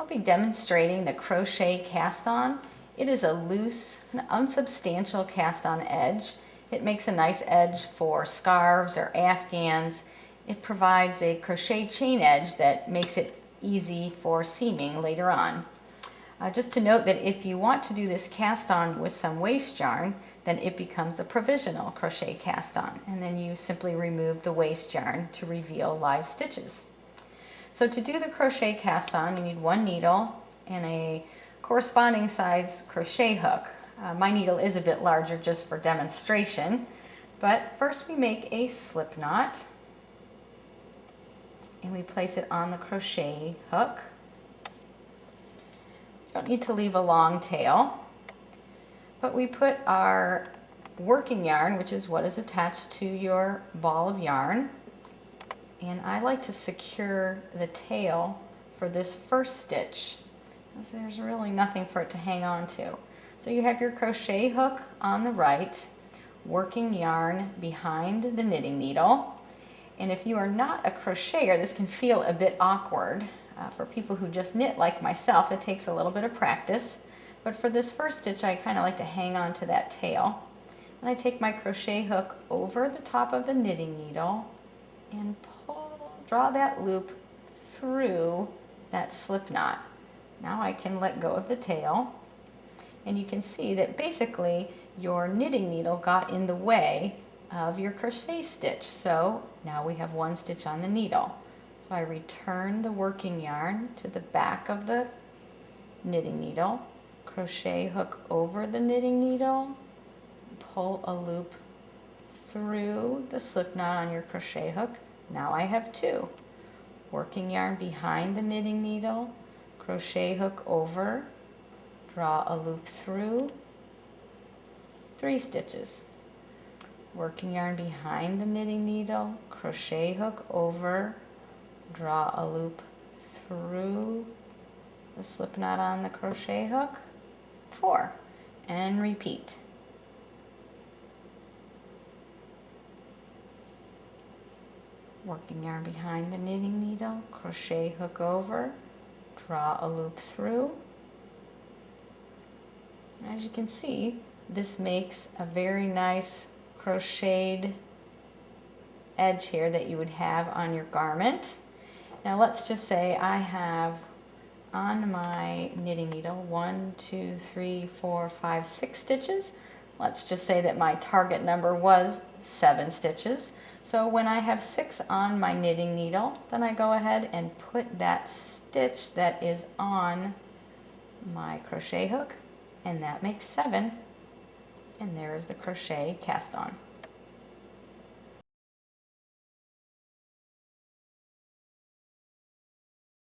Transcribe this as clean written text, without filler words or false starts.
I'll be demonstrating the Crochet Cast On. It is a loose and unsubstantial cast on edge. It makes a nice edge for scarves or afghans. It provides a crochet chain edge that makes it easy for seaming later on. Just to note that if you want to do this cast on with some waste yarn, then it becomes a provisional crochet cast on, and then you simply remove the waste yarn to reveal live stitches. So to do the crochet cast on, you need one needle and a corresponding size crochet hook. My needle is a bit larger just for demonstration, but first we make a slip knot and we place it on the crochet hook. You don't need to leave a long tail, but we put our working yarn, which is what is attached to your ball of yarn, and I like to secure the tail for this first stitch, because there's really nothing for it to hang on to. So you have your crochet hook on the right, working yarn behind the knitting needle, and if you are not a crocheter, this can feel a bit awkward. For people who just knit like myself, it takes a little bit of practice, but for this first stitch I kind of like to hang on to that tail. And I take my crochet hook over the top of the knitting needle and draw that loop through that slip knot. Now I can let go of the tail, and you can see that basically your knitting needle got in the way of your crochet stitch. So now we have one stitch on the needle. So I return the working yarn to the back of the knitting needle, crochet hook over the knitting needle, pull a loop through the slip knot on your crochet hook. Now I have two. Working yarn behind the knitting needle, crochet hook over, draw a loop through, 3 stitches. Working yarn behind the knitting needle, crochet hook over, draw a loop through the slip knot on the crochet hook, 4, and repeat. Working yarn behind the knitting needle, crochet hook over, draw a loop through. As you can see, this makes a very nice crocheted edge here that you would have on your garment. Now let's just say I have on my knitting needle 1, 2, 3, 4, 5, 6 stitches. Let's just say that my target number was 7 stitches. So when I have 6 on my knitting needle, then I go ahead and put that stitch that is on my crochet hook, and that makes 7, and there is the crochet cast on.